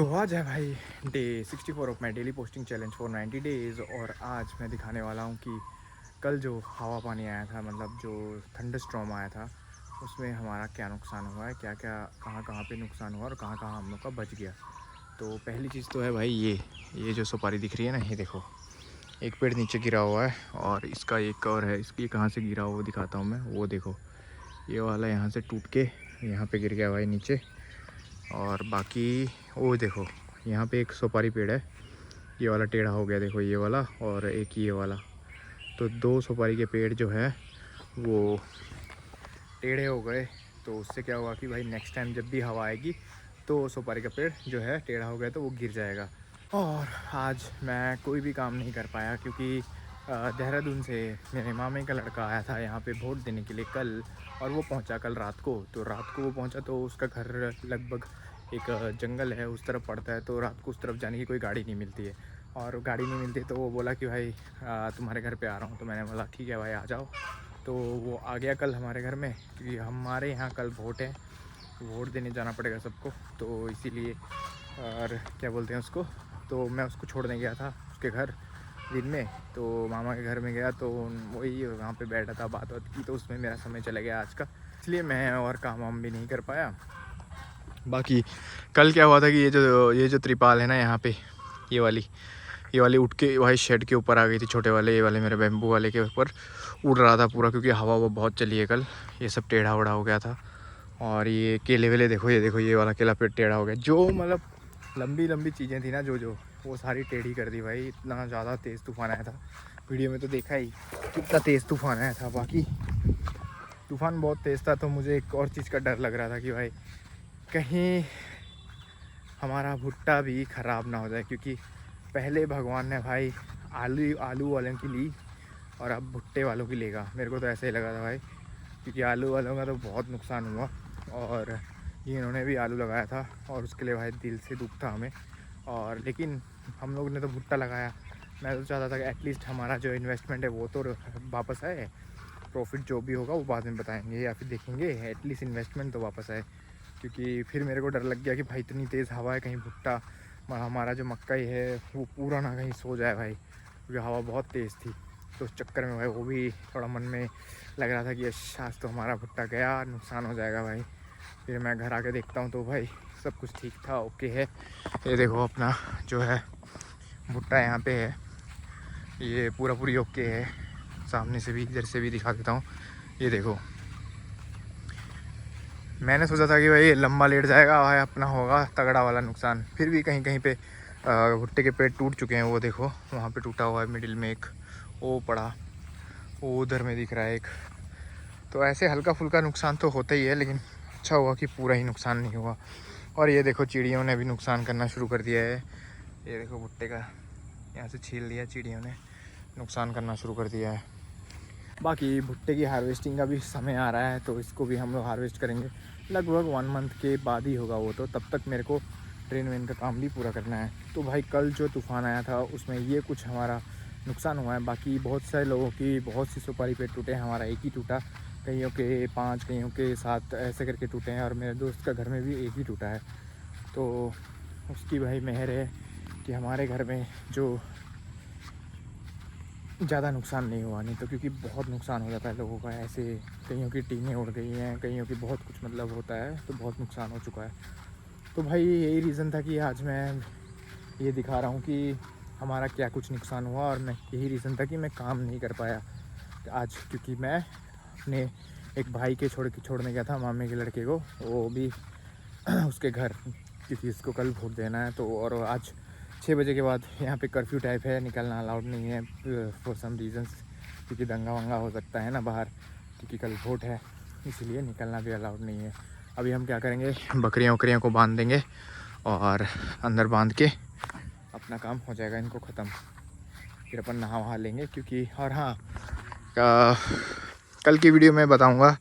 तो आज है भाई day 64 of my daily posting challenge for 90 days. और आज मैं दिखाने वाला हूँ कि कल जो हवा पानी आया था, मतलब जो थंडर स्ट्रॉम आया था, उसमें हमारा क्या नुकसान हुआ है, क्या क्या कहाँ कहाँ पे नुकसान हुआ और कहाँ कहाँ हम लोग का बच गया। तो पहली चीज़ तो है भाई ये जो सुपारी दिख रही है ना, ये देखो एक पेड़ नीचे गिरा हुआ है और इसका एक और है। इसकी कहाँ से गिरा हुआ वो दिखाता हूँ मैं। वो देखो ये वाला यहाँ से टूट के यहाँ पे गिर गया भाई नीचे। और बाकी वो देखो यहाँ पे एक सुपारी पेड़ है, ये वाला टेढ़ा हो गया देखो, ये वाला और एक ये वाला। तो दो सुपारी के पेड़ जो है वो टेढ़े हो गए। तो उससे क्या हुआ कि भाई नेक्स्ट टाइम जब भी हवा आएगी तो सुपारी का पेड़ जो है टेढ़ा हो गया तो वो गिर जाएगा। और आज मैं कोई भी काम नहीं कर पाया क्योंकि देहरादून से मेरे मामे का लड़का आया था यहाँ पे वोट देने के लिए कल, और वो पहुँचा कल रात को। तो रात को वो पहुँचा तो उसका घर लगभग एक जंगल है उस तरफ पड़ता है, तो रात को उस तरफ जाने की कोई गाड़ी नहीं मिलती है। और गाड़ी नहीं मिलती तो वो बोला कि भाई तुम्हारे घर पे आ रहा हूँ। तो मैंने बोला ठीक है भाई आ जाओ। तो वो आ गया कल हमारे घर में क्योंकि हमारे यहाँ कल वोट है, वोट देने जाना पड़ेगा सबको, तो इसीलिए। और क्या बोलते हैं उसको, तो मैं उसको छोड़ने गया था उसके घर दिन में। तो मामा के घर में गया तो वही वहाँ पे बैठा था, बात की, तो उसमें मेरा समय चला गया आज का, इसलिए मैं और काम वाम भी नहीं कर पाया। बाकी कल क्या हुआ था कि ये जो त्रिपाल है ना यहाँ पे, ये वाली उठ के भाई शेड के ऊपर आ गई थी, छोटे वाले ये वाले मेरे बैम्बू वाले के ऊपर उड़ रहा था पूरा, क्योंकि हवा वो बहुत चली है कल। ये सब टेढ़ा उड़ा हो गया था। और ये केले वेले देखो, ये देखो ये वाला केला पेड़ टेढ़ा हो गया। जो मतलब लंबी लंबी चीज़ें थी ना जो वो सारी टेढ़ी कर दी भाई। इतना ज़्यादा तेज़ तूफ़ान आया था, वीडियो में तो देखा ही कितना तेज़ तूफ़ान आया था। बाकी तूफ़ान बहुत तेज़ था, तो मुझे एक और चीज़ का डर लग रहा था कि भाई कहीं हमारा भुट्टा भी ख़राब ना हो जाए, क्योंकि पहले भगवान ने भाई आलू वालों की ली और अब भुट्टे वालों की लेगा। मेरे को तो ऐसे ही लगा था भाई, क्योंकि आलू वालों का तो बहुत नुकसान हुआ। और ये इन्होंने भी आलू लगाया था और उसके लिए भाई दिल से दुख था हमें। और लेकिन हम लोग ने तो भुट्टा लगाया। मैं तो चाहता था कि एटलीस्ट हमारा जो इन्वेस्टमेंट है वो तो वापस आए। प्रॉफिट जो भी होगा वो बाद में बताएंगे या फिर देखेंगे, एटलीस्ट इन्वेस्टमेंट तो वापस आए। क्योंकि फिर मेरे को डर लग गया कि भाई इतनी तेज़ हवा है, कहीं भुट्टा हमारा जो मक्कई है वो पूरा ना कहीं सो जाए भाई, क्योंकि हवा बहुत तेज़ थी। तो उस चक्कर में भाई वो भी थोड़ा मन में लग रहा था कि आज तो हमारा भुट्टा गया, नुकसान हो जाएगा भाई। फिर मैं घर आके देखता हूँ तो भाई सब कुछ ठीक था, ओके है। ये देखो अपना जो है भुट्टा यहाँ पे है, ये पूरी ओके है। सामने से भी इधर से भी दिखा देता हूँ, ये देखो। मैंने सोचा था कि भाई लंबा लेट जाएगा भाई, अपना होगा तगड़ा वाला नुकसान। फिर भी कहीं कहीं पे भुट्टे के पेड़ टूट चुके हैं। वो देखो वहाँ पे टूटा हुआ है मिडिल में एक, वो पड़ा, वो उधर में दिख रहा है एक। तो ऐसे हल्का फुल्का नुकसान तो होता ही है, लेकिन अच्छा हुआ कि पूरा ही नुकसान नहीं हुआ। और ये देखो चिड़ियों ने भी नुकसान करना शुरू कर दिया है। ये देखो भुट्टे का यहाँ से छील लिया, चिड़ियों ने नुकसान करना शुरू कर दिया है। बाकी भुट्टे की हार्वेस्टिंग का भी समय आ रहा है, तो इसको भी हम लोग हार्वेस्ट करेंगे। लगभग 1 मंथ के बाद ही होगा वो, तो तब तक मेरे को ट्रेन वेन का काम भी पूरा करना है। तो भाई कल जो तूफ़ान आया था उसमें ये कुछ हमारा नुकसान हुआ है। बाकी बहुत सारे लोगों की बहुत सी सुपारी पेड़ टूटे हैं, हमारा एक ही टूटा। कईयों के 5, कईयों के 7 ऐसे करके टूटे हैं, और मेरे दोस्त का घर में भी एक ही टूटा है। तो उसकी भाई मेहर है कि हमारे घर में जो ज़्यादा नुकसान नहीं हुआ, नहीं तो क्योंकि बहुत नुकसान हो जाता है लोगों का ऐसे। कईयों की टीनें उड़ गई हैं, कईयों की बहुत कुछ मतलब होता है, तो बहुत नुकसान हो चुका है। तो भाई यही रीज़न था कि आज मैं ये दिखा रहा हूँ कि हमारा क्या कुछ नुकसान हुआ। और मैं यही रीज़न था कि मैं काम नहीं कर पाया आज, क्योंकि मैं अपने एक भाई के छोड़ने गया था, मामे के लड़के को, वो भी उसके घर, क्योंकि इसको कल वोट देना है। तो और आज 6 बजे के बाद यहाँ पे कर्फ्यू टाइप है, निकलना अलाउड नहीं है फॉर सम रीजंस, क्योंकि दंगा वंगा हो सकता है ना बाहर, क्योंकि कल वोट है, इसीलिए निकलना भी अलाउड नहीं है। अभी हम क्या करेंगे, बकरियाँ वकरियाँ को बांध देंगे और अंदर बांध के अपना काम हो जाएगा, इनको ख़त्म। फिर अपन नहा वहा लेंगे, क्योंकि और हाँ, कल की वीडियो में बताऊँगा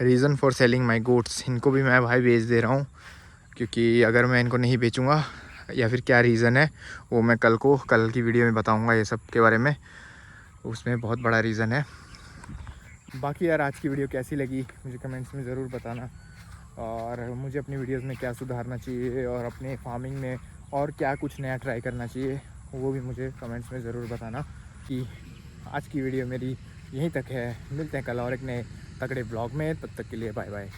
reason for selling my goats. इनको भी मैं भाई बेच दे रहा हूँ, क्योंकि अगर मैं इनको नहीं बेचूँगा या फिर क्या रीज़न है वो मैं कल की वीडियो में बताऊँगा ये सब के बारे में। उसमें बहुत बड़ा रीज़न है। बाकी यार आज की वीडियो कैसी लगी मुझे कमेंट्स में ज़रूर बताना, और मुझे अपनी वीडियोस में क्या सुधारना चाहिए और अपने फार्मिंग में और क्या कुछ नया ट्राई करना चाहिए वो भी मुझे कमेंट्स में ज़रूर बताना। कि आज की वीडियो मेरी यहीं तक है। मिलते हैं कल और एक नए तगड़े ब्लॉग में, तब तक के लिए बाय बाय।